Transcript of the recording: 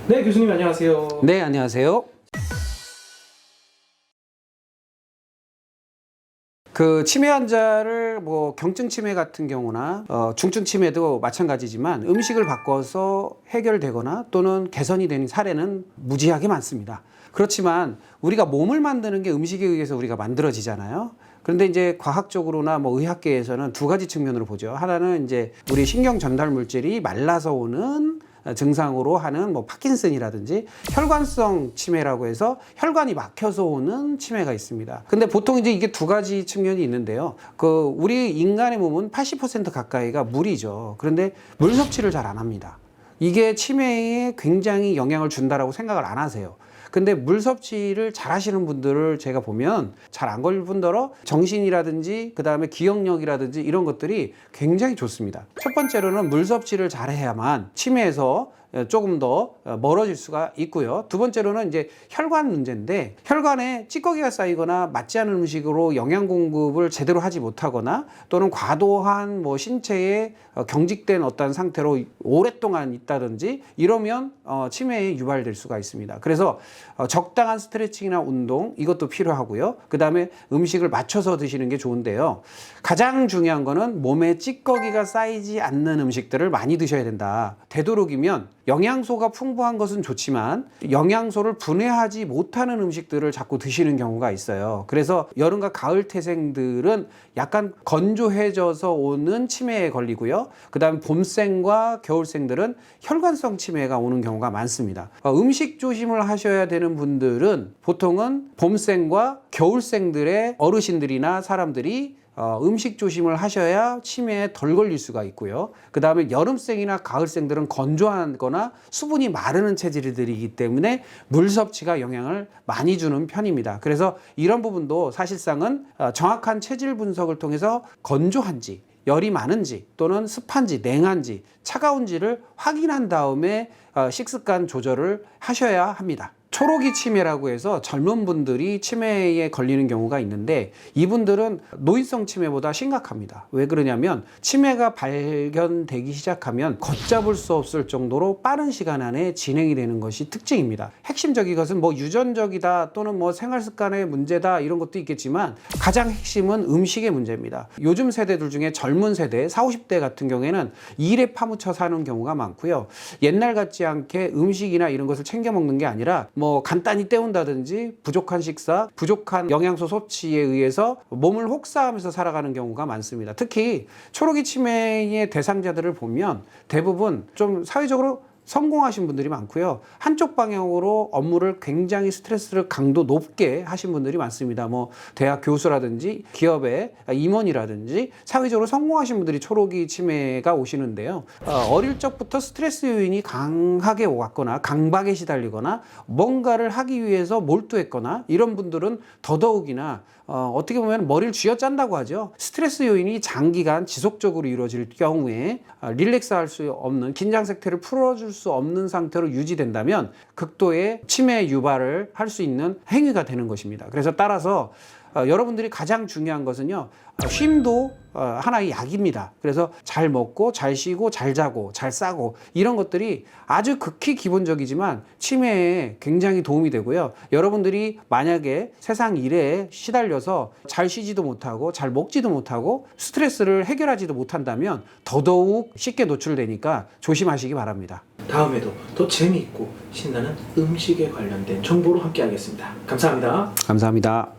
네, 교수님 안녕하세요. 네, 안녕하세요. 그 치매 환자를 뭐 경증 치매 같은 경우나 중증 치매도 마찬가지지만 음식을 바꿔서 해결되거나 또는 개선이 되는 사례는 무지하게 많습니다. 그렇지만 우리가 몸을 만드는 게 음식에 의해서 우리가 만들어지잖아요. 그런데 이제 과학적으로나 뭐 의학계에서는 두 가지 측면으로 보죠. 하나는 이제 우리 신경 전달 물질이 말라서 오는 증상으로 하는 뭐 파킨슨이라든지 혈관성 치매라고 해서 혈관이 막혀서 오는 치매가 있습니다. 근데 보통 이제 이게 두 가지 측면이 있는데요. 우리 인간의 몸은 80% 가까이가 물이죠. 그런데 물 섭취를 잘 안 합니다. 이게 치매에 굉장히 영향을 준다라고 생각을 안 하세요. 근데 물 섭취를 잘 하시는 분들을 제가 보면 잘 안 걸릴 뿐더러 정신이라든지 그 다음에 기억력이라든지 이런 것들이 굉장히 좋습니다. 첫 번째로는 물 섭취를 잘 해야만 치매에서 조금 더 멀어질 수가 있고요. 두 번째로는 이제 혈관 문제인데, 혈관에 찌꺼기가 쌓이거나 맞지 않은 음식으로 영양 공급을 제대로 하지 못하거나 또는 과도한 뭐 신체에 경직된 어떤 상태로 오랫동안 있다든지 이러면 치매에 유발될 수가 있습니다. 그래서 적당한 스트레칭이나 운동 이것도 필요하고요. 그 다음에 음식을 맞춰서 드시는 게 좋은데요. 가장 중요한 거는 몸에 찌꺼기가 쌓이지 않는 음식들을 많이 드셔야 된다. 되도록이면 영양소가 풍부한 것은 좋지만 영양소를 분해하지 못하는 음식들을 자꾸 드시는 경우가 있어요. 그래서 여름과 가을 태생들은 약간 건조해져서 오는 치매에 걸리고요. 그 다음에 봄생과 겨울생들은 혈관성 치매가 오는 경우가 많습니다. 음식 조심을 하셔야 되는 분들은 보통은 봄생과 겨울생들의 어르신들이나 사람들이 음식 조심을 하셔야 치매에 덜 걸릴 수가 있고요. 그 다음에 여름생이나 가을생들은 건조하거나 수분이 마르는 체질들이기 때문에 물 섭취가 영향을 많이 주는 편입니다. 그래서 이런 부분도 사실상은 정확한 체질 분석을 통해서 건조한지 열이 많은지 또는 습한지 냉한지 차가운지를 확인한 다음에 식습관 조절을 하셔야 합니다. 초록이 치매라고 해서 젊은 분들이 치매에 걸리는 경우가 있는데 이분들은 노인성 치매보다 심각합니다. 왜 그러냐면 치매가 발견되기 시작하면 걷잡을 수 없을 정도로 빠른 시간 안에 진행이 되는 것이 특징입니다. 핵심적인 것은 뭐 유전적이다 또는 뭐 생활습관의 문제다 이런 것도 있겠지만 가장 핵심은 음식의 문제입니다. 요즘 세대들 중에 젊은 세대 40, 50대 같은 경우에는 일에 파묻혀 사는 경우가 많고요. 옛날 같지 않게 음식이나 이런 것을 챙겨 먹는 게 아니라 뭐 간단히 때운다든지 부족한 식사, 부족한 영양소 섭취에 의해서 몸을 혹사하면서 살아가는 경우가 많습니다. 특히 초록이 치매의 대상자들을 보면 대부분 좀 사회적으로 성공하신 분들이 많고요. 한쪽 방향으로 업무를 굉장히 스트레스를 강도 높게 하신 분들이 많습니다. 뭐 대학 교수라든지 기업의 임원이라든지 사회적으로 성공하신 분들이 초록이 치매가 오시는데요. 어릴 적부터 스트레스 요인이 강하게 왔거나 강박에 시달리거나 뭔가를 하기 위해서 몰두했거나 이런 분들은 더더욱이나 어떻게 보면 머리를 쥐어짠다고 하죠. 스트레스 요인이 장기간 지속적으로 이루어질 경우에 릴렉스할 수 없는 긴장 상태를 풀어줄 수 없는 상태로 유지된다면 극도의 치매 유발을 할 수 있는 행위가 되는 것입니다. 그래서 따라서 여러분들이 가장 중요한 것은요, 쉼도 하나의 약입니다. 그래서 잘 먹고 잘 쉬고 잘 자고 잘 싸고 이런 것들이 아주 극히 기본적이지만 치매에 굉장히 도움이 되고요. 여러분들이 만약에 세상 일에 시달려서 잘 쉬지도 못하고 잘 먹지도 못하고 스트레스를 해결하지도 못한다면 더더욱 쉽게 노출되니까 조심하시기 바랍니다. 다음에도 더 재미있고 신나는 음식에 관련된 정보로 함께 하겠습니다. 감사합니다. 감사합니다.